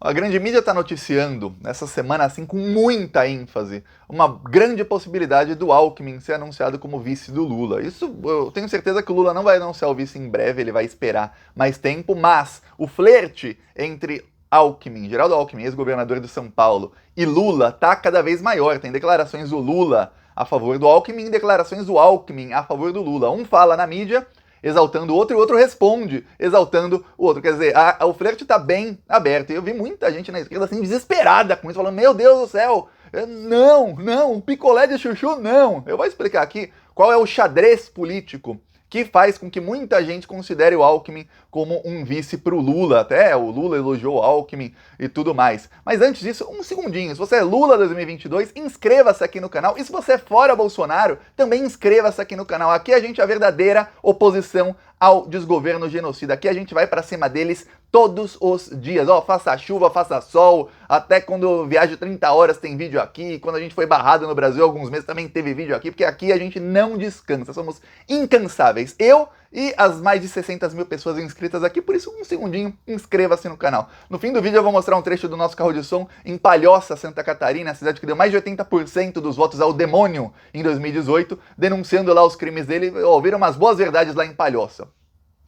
A grande mídia está noticiando nessa semana, assim, com muita ênfase, uma grande possibilidade do Alckmin ser anunciado como vice do Lula. Isso, eu tenho certeza que o Lula não vai anunciar o vice em breve, ele vai esperar mais tempo, mas o flerte entre Alckmin, Geraldo Alckmin, ex-governador de São Paulo, e Lula tá cada vez maior. Tem declarações do Lula a favor do Alckmin e declarações do Alckmin a favor do Lula. Um fala na mídia exaltando o outro, e o outro responde exaltando o outro. Quer dizer, o flerte tá bem aberto. E eu vi muita gente na esquerda assim, desesperada com isso, falando, meu Deus do céu, não, um picolé de chuchu, não. Eu vou explicar aqui qual é o xadrez político que faz com que muita gente considere o Alckmin como um vice pro Lula. Até o Lula elogiou o Alckmin e tudo mais. Mas antes disso, um segundinho. Se você é Lula 2022, inscreva-se aqui no canal. E se você é fora Bolsonaro, também inscreva-se aqui no canal. Aqui a gente é a verdadeira oposição ao desgoverno genocida. Aqui a gente vai pra cima deles todos os dias. Ó, faça chuva, faça sol, até quando viajo 30 horas tem vídeo aqui. Quando a gente foi barrado no Brasil alguns meses também teve vídeo aqui, porque aqui a gente não descansa, somos incansáveis. Eu e as mais de 600 mil pessoas inscritas aqui, por isso um segundinho, inscreva-se no canal. No fim do vídeo eu vou mostrar um trecho do nosso carro de som em Palhoça, Santa Catarina, a cidade que deu mais de 80% dos votos ao demônio em 2018, denunciando lá os crimes dele. Ouviram umas boas verdades lá em Palhoça.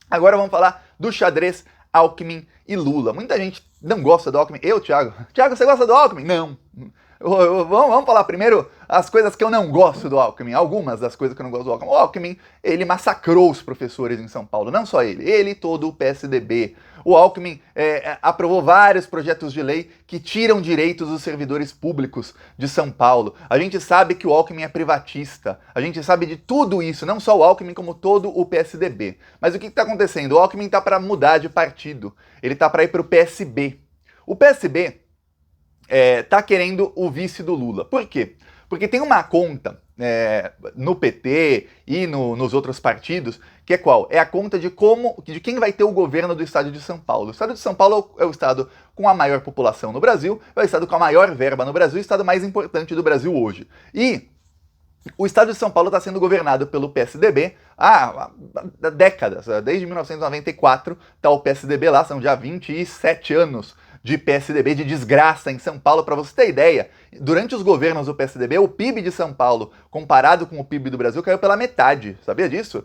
Agora vamos falar do xadrez Alckmin e Lula. Muita gente não gosta do Alckmin. Thiago. Thiago, você gosta do Alckmin? Não. Vamos falar primeiro as coisas que eu não gosto do Alckmin. Algumas das coisas que eu não gosto do Alckmin. O Alckmin, ele massacrou os professores em São Paulo. Não só ele e todo o PSDB. O Alckmin aprovou vários projetos de lei que tiram direitos dos servidores públicos de São Paulo. A gente sabe que o Alckmin é privatista. A gente sabe de tudo isso. Não só o Alckmin, como todo o PSDB. Mas o que está acontecendo? O Alckmin está para mudar de partido. Ele está para ir para o PSB. O PSB tá querendo o vice do Lula. Por quê? Porque tem uma conta no PT e nos outros partidos, que é qual? É a conta de quem vai ter o governo do estado de São Paulo. O estado de São Paulo é o estado com a maior população no Brasil, é o estado com a maior verba no Brasil, o estado mais importante do Brasil hoje. E o estado de São Paulo está sendo governado pelo PSDB há décadas, desde 1994 está o PSDB lá, são já 27 anos de PSDB, de desgraça em São Paulo. Para você ter ideia, durante os governos do PSDB, o PIB de São Paulo, comparado com o PIB do Brasil, caiu pela metade. Sabia disso?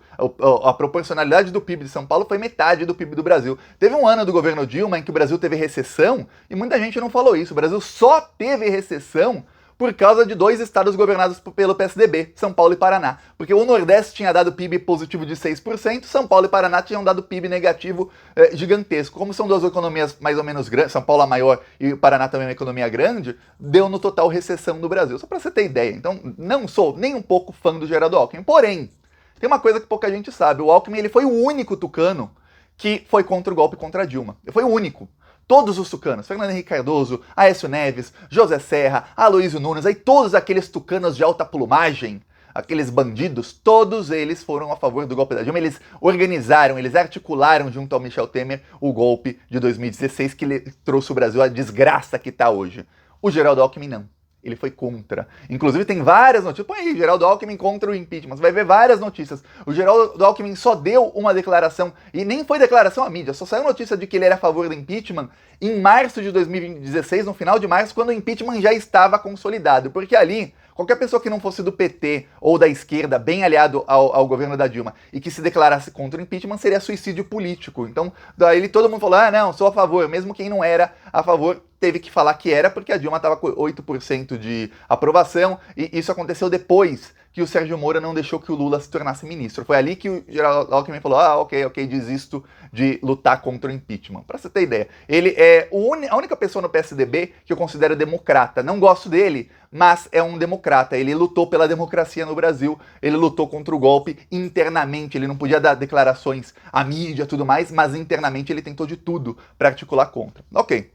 A proporcionalidade do PIB de São Paulo foi metade do PIB do Brasil. Teve um ano do governo Dilma em que o Brasil teve recessão, e muita gente não falou isso. O Brasil só teve recessão por causa de dois estados governados pelo PSDB, São Paulo e Paraná. Porque o Nordeste tinha dado PIB positivo de 6%, São Paulo e Paraná tinham dado PIB negativo gigantesco. Como são duas economias mais ou menos grandes, São Paulo a maior e o Paraná também é uma economia grande, deu no total recessão no Brasil. Só para você ter ideia. Então, não sou nem um pouco fã do Geraldo Alckmin. Porém, tem uma coisa que pouca gente sabe. O Alckmin ele foi o único tucano que foi contra o golpe contra a Dilma. Ele foi o único. Todos os tucanos, Fernando Henrique Cardoso, Aécio Neves, José Serra, Aloysio Nunes, aí todos aqueles tucanos de alta plumagem, aqueles bandidos, todos eles foram a favor do golpe da Dilma. Eles organizaram, eles articularam junto ao Michel Temer o golpe de 2016 que trouxe o Brasil à desgraça que está hoje. O Geraldo Alckmin não. Ele foi contra. Inclusive tem várias notícias. Põe aí, Geraldo Alckmin contra o impeachment. Você vai ver várias notícias. O Geraldo Alckmin só deu uma declaração, e nem foi declaração à mídia, só saiu notícia de que ele era a favor do impeachment em março de 2016, no final de março, quando o impeachment já estava consolidado. Porque ali, qualquer pessoa que não fosse do PT ou da esquerda, bem aliado ao governo da Dilma, e que se declarasse contra o impeachment, seria suicídio político. Então, daí todo mundo falou, não, sou a favor. Mesmo quem não era a favor teve que falar que era, porque a Dilma estava com 8% de aprovação, e isso aconteceu depois que o Sérgio Moro não deixou que o Lula se tornasse ministro. Foi ali que o Geraldo Alckmin falou, ok, desisto de lutar contra o impeachment. Pra você ter ideia, ele é a única pessoa no PSDB que eu considero democrata. Não gosto dele, mas é um democrata. Ele lutou pela democracia no Brasil, ele lutou contra o golpe internamente, ele não podia dar declarações à mídia e tudo mais, mas internamente ele tentou de tudo para articular contra. Ok.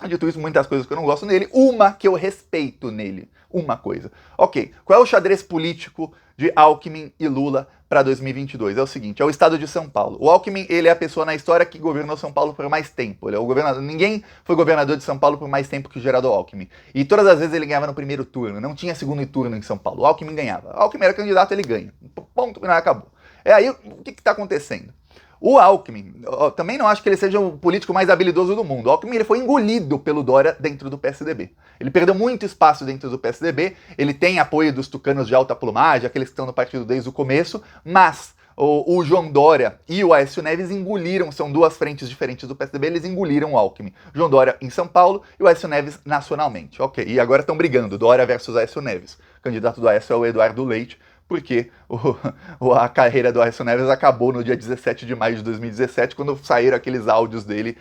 Dito isso, muitas coisas que eu não gosto nele, uma que eu respeito nele. Uma coisa. Ok, qual é o xadrez político de Alckmin e Lula para 2022? É o seguinte, é o estado de São Paulo. O Alckmin, ele é a pessoa na história que governou São Paulo por mais tempo. Ele é o governador. Ninguém foi governador de São Paulo por mais tempo que o Geraldo Alckmin. E todas as vezes ele ganhava no primeiro turno, não tinha segundo turno em São Paulo. O Alckmin ganhava. O Alckmin era candidato, ele ganha. Ponto, final, acabou. É aí, o que está acontecendo? O Alckmin, eu também não acho que ele seja o político mais habilidoso do mundo. O Alckmin ele foi engolido pelo Dória dentro do PSDB. Ele perdeu muito espaço dentro do PSDB, ele tem apoio dos tucanos de alta plumagem, aqueles que estão no partido desde o começo, mas o João Dória e o Aécio Neves engoliram, são duas frentes diferentes do PSDB, eles engoliram o Alckmin. João Dória em São Paulo e o Aécio Neves nacionalmente. Ok, e agora estão brigando, Dória versus Aécio Neves. O candidato do Aécio é o Eduardo Leite, porque a carreira do Aécio Neves acabou no dia 17 de maio de 2017, quando saíram aqueles áudios dele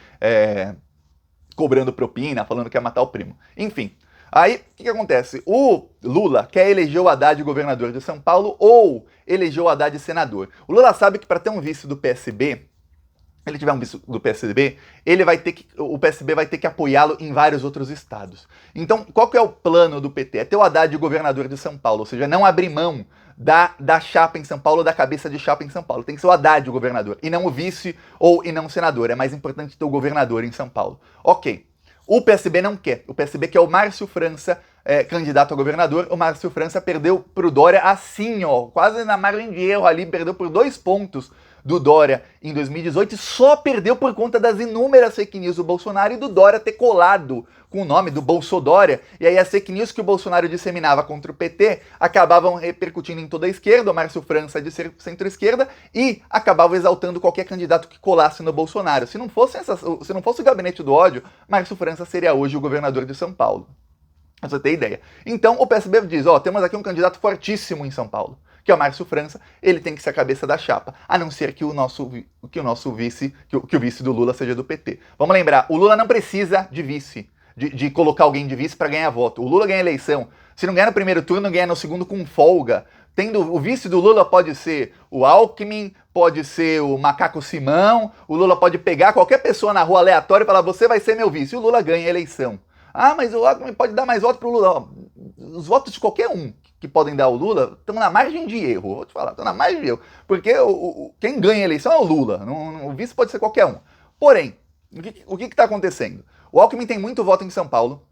cobrando propina, falando que ia matar o primo. Enfim, aí o que acontece? O Lula quer eleger o Haddad governador de São Paulo ou eleger o Haddad senador. O Lula sabe que para ter um vice do PSB, ele tiver um vice do PSDB, o PSB vai ter que apoiá-lo em vários outros estados. Então, qual que é o plano do PT? É ter o Haddad governador de São Paulo, ou seja, não abrir mão da chapa em São Paulo, da cabeça de chapa em São Paulo. Tem que ser o Haddad o governador, e não o vice e não o senador. É mais importante ter o governador em São Paulo. Ok. O PSB não quer. O PSB quer o Márcio França candidato a governador. O Márcio França perdeu pro Dória assim, ó, quase na margem de erro ali, perdeu por 2 pontos do Dória em 2018 e só perdeu por conta das inúmeras fake news do Bolsonaro e do Dória ter colado com o nome do Bolsodória, e aí as fake news que o Bolsonaro disseminava contra o PT acabavam repercutindo em toda a esquerda, o Márcio França de ser centro-esquerda, e acabavam exaltando qualquer candidato que colasse no Bolsonaro. Se não fosse o gabinete do ódio, Márcio França seria hoje o governador de São Paulo. Pra você ter ideia. Então o PSB diz, temos aqui um candidato fortíssimo em São Paulo, que é o Márcio França, ele tem que ser a cabeça da chapa, a não ser que o vice do Lula seja do PT. Vamos lembrar, o Lula não precisa de vice, de colocar alguém de vice para ganhar voto. O Lula ganha eleição. Se não ganhar no primeiro turno, ganha no segundo com folga. O vice do Lula pode ser o Alckmin, pode ser o Macaco Simão, o Lula pode pegar qualquer pessoa na rua aleatória e falar, você vai ser meu vice, e o Lula ganha a eleição. Ah, mas o Alckmin pode dar mais votos pro Lula. Os votos de qualquer um que podem dar ao Lula estão na margem de erro. Vou te falar, estão na margem de erro. Porque quem ganha a eleição é o Lula. O vice pode ser qualquer um. Porém, o que está acontecendo? O Alckmin tem muito voto em São Paulo.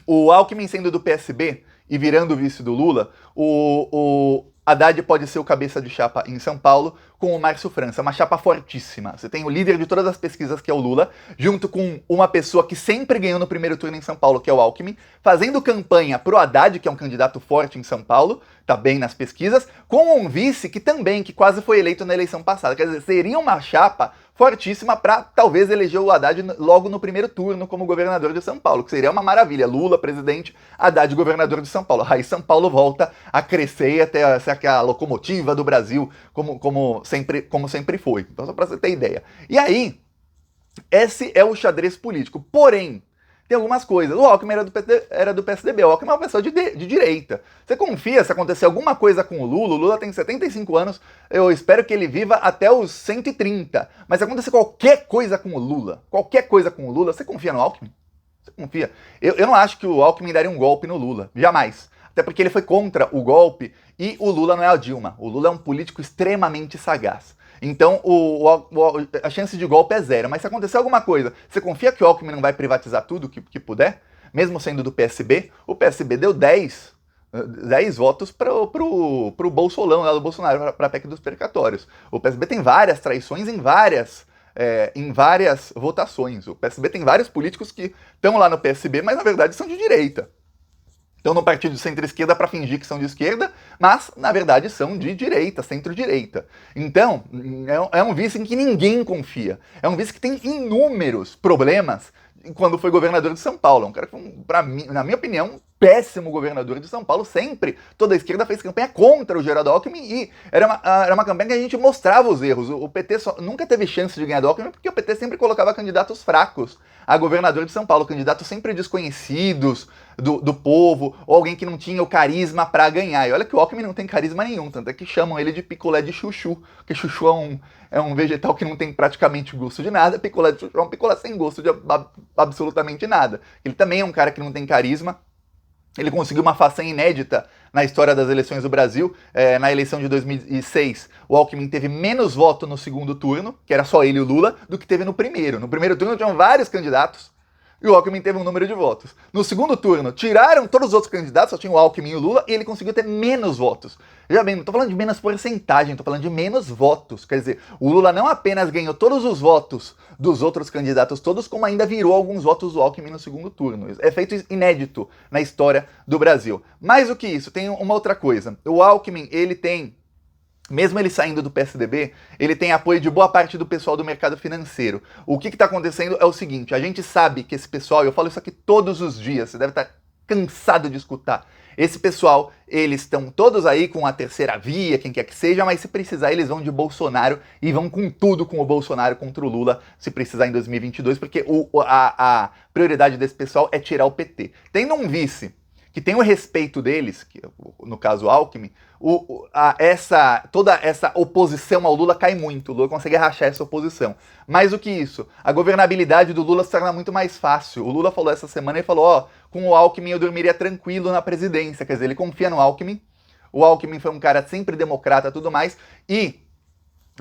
O Alckmin sendo do PSB e virando vice do Lula, o Haddad pode ser o cabeça de chapa em São Paulo com o Márcio França, uma chapa fortíssima. Você tem o líder de todas as pesquisas, que é o Lula, junto com uma pessoa que sempre ganhou no primeiro turno em São Paulo, que é o Alckmin, fazendo campanha pro Haddad, que é um candidato forte em São Paulo, tá bem nas pesquisas, com um vice que quase foi eleito na eleição passada. Quer dizer, seria uma chapa fortíssima para talvez eleger o Haddad logo no primeiro turno como governador de São Paulo, que seria uma maravilha. Lula, presidente, Haddad, governador de São Paulo. Aí São Paulo volta a crescer até ser a locomotiva do Brasil, como sempre foi. Então, só para você ter ideia. E aí, esse é o xadrez político. Porém, tem algumas coisas. O Alckmin era do PSDB. O Alckmin é uma pessoa de direita. Você confia se acontecer alguma coisa com o Lula? O Lula tem 75 anos. Eu espero que ele viva até os 130. Mas se acontecer qualquer coisa com o Lula, você confia no Alckmin? Você confia? Eu não acho que o Alckmin daria um golpe no Lula. Jamais. Até porque ele foi contra o golpe e o Lula não é a Dilma. O Lula é um político extremamente sagaz. Então, a chance de golpe é zero. Mas se acontecer alguma coisa, você confia que o Alckmin não vai privatizar tudo que puder? Mesmo sendo do PSB? O PSB deu 10 votos pro Bolsolão, lá do Bolsonaro, para a PEC dos precatórios. O PSB tem várias traições em várias votações. O PSB tem vários políticos que estão lá no PSB, mas na verdade são de direita. Estão no partido de centro-esquerda para fingir que são de esquerda, mas, na verdade, são de direita, centro-direita. Então, é um vice em que ninguém confia. É um vice que tem inúmeros problemas quando foi governador de São Paulo. Um cara que, na minha opinião, péssimo governador de São Paulo. Sempre toda a esquerda fez campanha contra o Geraldo Alckmin e era uma campanha que a gente mostrava os erros. O PT nunca teve chance de ganhar do Alckmin porque o PT sempre colocava candidatos fracos a governador de São Paulo, candidatos sempre desconhecidos do povo, ou alguém que não tinha o carisma para ganhar. E olha que o Alckmin não tem carisma nenhum, tanto é que chamam ele de picolé de chuchu, porque chuchu é um vegetal que não tem praticamente gosto de nada, picolé de chuchu é um picolé sem gosto de absolutamente nada. Ele também é um cara que não tem carisma. Ele conseguiu uma façanha inédita na história das eleições do Brasil. Na eleição de 2006, o Alckmin teve menos voto no segundo turno, que era só ele e o Lula, do que teve no primeiro. No primeiro turno tinham vários candidatos. e o Alckmin teve um número de votos. No segundo turno, tiraram todos os outros candidatos, só tinha o Alckmin e o Lula, e ele conseguiu ter menos votos. Já bem, não tô falando de menos porcentagem, tô falando de menos votos. Quer dizer, o Lula não apenas ganhou todos os votos dos outros candidatos todos, como ainda virou alguns votos do Alckmin no segundo turno. É feito inédito na história do Brasil. Mais do que isso, tem uma outra coisa. O Alckmin, ele tem, mesmo ele saindo do PSDB, ele tem apoio de boa parte do pessoal do mercado financeiro. O que está acontecendo é o seguinte, a gente sabe que esse pessoal, eu falo isso aqui todos os dias, você deve estar cansado de escutar. Esse pessoal, eles estão todos aí com a terceira via, quem quer que seja, mas se precisar eles vão de Bolsonaro e vão com tudo com o Bolsonaro contra o Lula, se precisar em 2022, porque a prioridade desse pessoal é tirar o PT. Tendo um vice que tem o respeito deles, que no caso o Alckmin, toda essa oposição ao Lula cai muito, o Lula consegue rachar essa oposição. Mais do que isso, a governabilidade do Lula se torna muito mais fácil. O Lula falou essa semana, ele falou, ó, com o Alckmin eu dormiria tranquilo na presidência, quer dizer, ele confia no Alckmin, o Alckmin foi um cara sempre democrata e tudo mais, e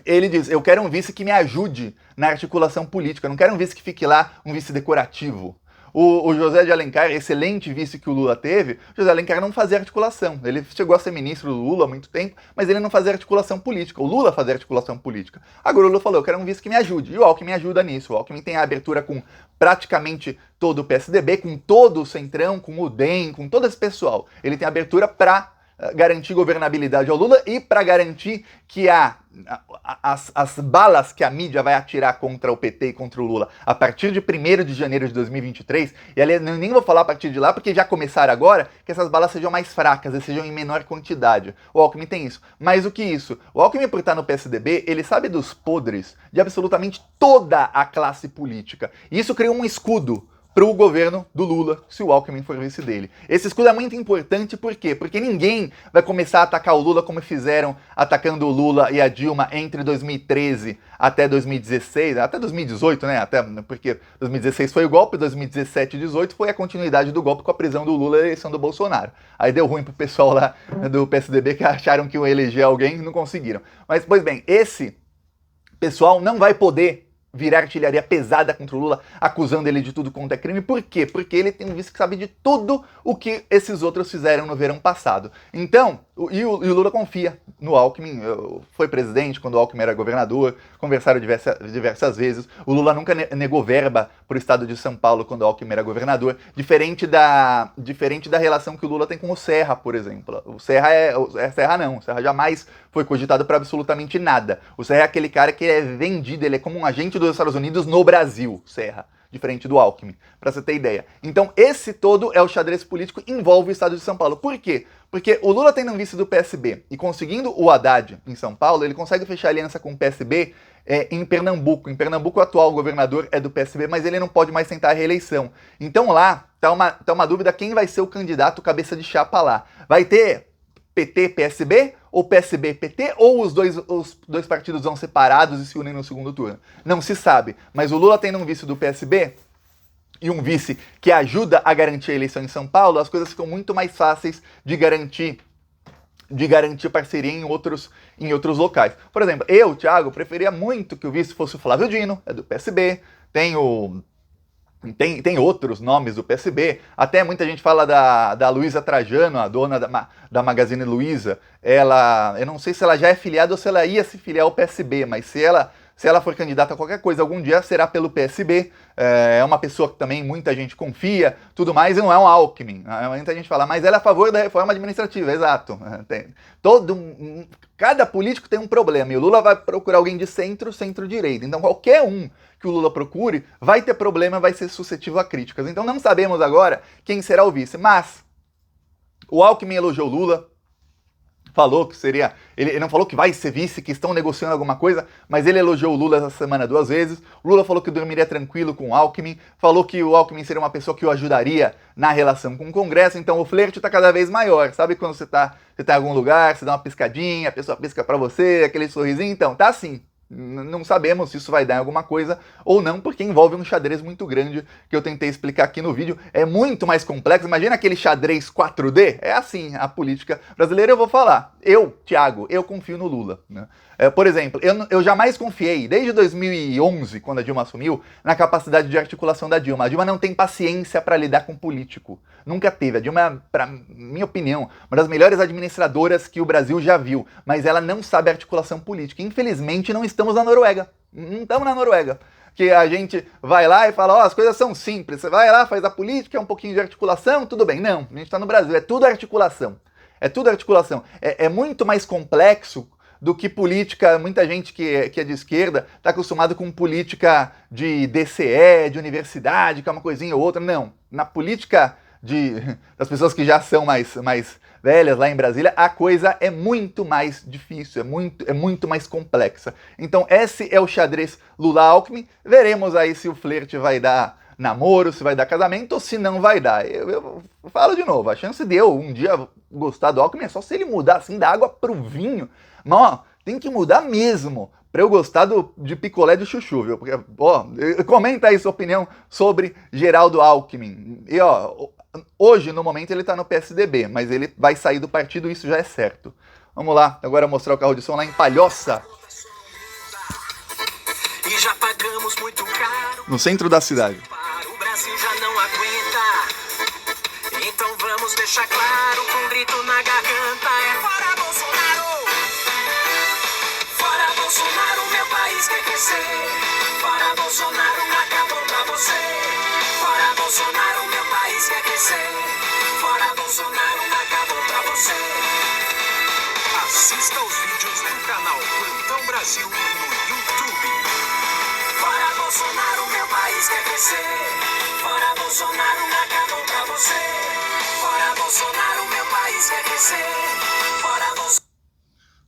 ele diz, eu quero um vice que me ajude na articulação política, eu não quero um vice que fique lá, um vice decorativo. O José de Alencar, excelente vice que o Lula teve, José Alencar não fazia articulação. Ele chegou a ser ministro do Lula há muito tempo, mas ele não fazia articulação política. O Lula fazia articulação política. Agora o Lula falou, eu quero um vice que me ajude. E o Alckmin ajuda nisso. O Alckmin tem a abertura com praticamente todo o PSDB, com todo o Centrão, com o DEM, com todo esse pessoal. Ele tem abertura para garantir governabilidade ao Lula e para garantir que as balas que a mídia vai atirar contra o PT e contra o Lula a partir de 1º de janeiro de 2023, e ali eu nem vou falar a partir de lá, porque já começaram agora, que essas balas sejam mais fracas, e sejam em menor quantidade. O Alckmin tem isso. Mais do que isso, o Alckmin, por estar no PSDB, ele sabe dos podres de absolutamente toda a classe política. E isso cria um escudo para o governo do Lula, se o Alckmin for vice dele. Esse escudo é muito importante, por quê? Porque ninguém vai começar a atacar o Lula como fizeram atacando o Lula e a Dilma entre 2013 até 2016, até 2018, né? Até porque 2016 foi o golpe, 2017 e 2018 foi a continuidade do golpe com a prisão do Lula e a eleição do Bolsonaro. Aí deu ruim pro pessoal lá do PSDB que acharam que iam eleger alguém e não conseguiram. Mas, pois bem, esse pessoal não vai poder virar artilharia pesada contra o Lula, acusando ele de tudo quanto é crime. Por quê? Porque ele tem um vice que sabe de tudo o que esses outros fizeram no verão passado. Então, o Lula confia no Alckmin, foi presidente quando o Alckmin era governador, conversaram diversas vezes, o Lula nunca negou verba para o estado de São Paulo quando o Alckmin era governador, diferente da relação que o Lula tem com o Serra, por exemplo. O Serra o Serra jamais foi cogitado para absolutamente nada. O Serra é aquele cara que é vendido, ele é como um agente dos Estados Unidos no Brasil, Serra. Diferente do Alckmin, para você ter ideia. Então, esse todo é o xadrez político que envolve o estado de São Paulo. Por quê? Porque o Lula tendo um vice do PSB e conseguindo o Haddad em São Paulo, ele consegue fechar aliança com o PSB em Pernambuco. Em Pernambuco, o atual governador é do PSB, mas ele não pode mais tentar a reeleição. Então, lá tá uma dúvida quem vai ser o candidato cabeça de chapa lá. Vai ter PT, PSB, ou PSB, PT, ou os dois partidos vão separados e se unem no segundo turno? Não se sabe, mas o Lula tendo um vice do PSB e um vice que ajuda a garantir a eleição em São Paulo, as coisas ficam muito mais fáceis de garantir parceria em outros locais. Por exemplo, eu, Thiago, preferia muito que o vice fosse o Flávio Dino, é do PSB, tem outros nomes do PSB, até muita gente fala da Luísa Trajano, a dona da Magazine Luiza. Eu não sei se ela já é filiada ou se ela ia se filiar ao PSB, mas se ela for candidata a qualquer coisa, algum dia será pelo PSB. É uma pessoa que também muita gente confia, tudo mais, e não é um Alckmin. Muita gente fala, mas ela é a favor da reforma administrativa, exato. Cada político tem um problema, e o Lula vai procurar alguém de centro-direita. Então qualquer um que o Lula procure vai ter problema, vai ser suscetível a críticas. Então não sabemos agora quem será o vice, mas o Alckmin elogiou o Lula, falou que seria... Ele não falou que vai ser vice, que estão negociando alguma coisa, mas ele elogiou o Lula essa semana 2 vezes. O Lula falou que dormiria tranquilo com o Alckmin, falou que o Alckmin seria uma pessoa que o ajudaria na relação com o Congresso, então o flerte está cada vez maior. Sabe quando você tá em algum lugar, você dá uma piscadinha, a pessoa pisca pra você, aquele sorrisinho? Então, tá assim. Não sabemos se isso vai dar em alguma coisa ou não, porque envolve um xadrez muito grande que eu tentei explicar aqui no vídeo. É muito mais complexo. Imagina aquele xadrez 4D. É assim a política brasileira. Eu vou falar. Eu, Thiago, eu confio no Lula, né? Por exemplo, eu jamais confiei, desde 2011, quando a Dilma assumiu, na capacidade de articulação da Dilma. A Dilma não tem paciência para lidar com político. Nunca teve. A Dilma, para minha opinião, uma das melhores administradoras que o Brasil já viu. Mas ela não sabe articulação política. Infelizmente, não estamos na Noruega. Não estamos na Noruega. Que a gente vai lá e fala, as coisas são simples. Você vai lá, faz a política, é um pouquinho de articulação, tudo bem. Não, a gente está no Brasil, é tudo articulação. É tudo articulação. É muito mais complexo do que política. Muita gente que é de esquerda está acostumado com política de DCE, de universidade, que é uma coisinha ou outra. Não. Na política das pessoas que já são mais velhas lá em Brasília, a coisa é muito mais difícil, é muito mais complexa. Então esse é o xadrez Lula-Alckmin. Veremos aí se o flerte vai dar namoro, se vai dar casamento ou se não vai dar. Eu falo de novo, a chance de eu um dia gostar do Alckmin é só se ele mudar assim da água pro vinho. Mas ó, tem que mudar mesmo pra eu gostar de picolé de chuchu, viu? Porque, comenta aí sua opinião sobre Geraldo Alckmin. E hoje, no momento, ele tá no PSDB, mas ele vai sair do partido, isso já é certo. Vamos lá, agora mostrar o carro de som lá em Palhoça. E já pagamos muito caro. No centro da cidade. O Brasil já não aguenta. Então vamos deixar claro com um grito na garganta. É fora Bolsonaro! Fora Bolsonaro, meu país quer crescer. Fora Bolsonaro, acabou pra você. Fora Bolsonaro, meu país quer crescer. Fora Bolsonaro, acabou pra você. Assista os vídeos do canal Plantão Brasil no YouTube. Fora Bolsonaro, meu país quer crescer. Fora Bolsonaro, acabou pra você. Fora Bolsonaro, meu país quer crescer. Fora Bolsonaro.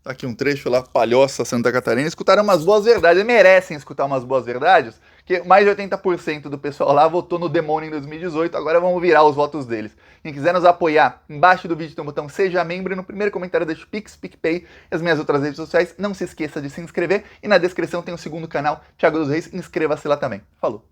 Tá aqui um trecho lá, Palhoça, Santa Catarina. Escutaram umas boas verdades, eles merecem escutar umas boas verdades, que mais de 80% do pessoal lá votou no demônio em 2018, agora vamos virar os votos deles. Quem quiser nos apoiar, embaixo do vídeo tem um botão Seja Membro e no primeiro comentário deixa o Pix, PicPay e as minhas outras redes sociais. Não se esqueça de se inscrever e na descrição tem o segundo canal, Thiago dos Reis, inscreva-se lá também. Falou!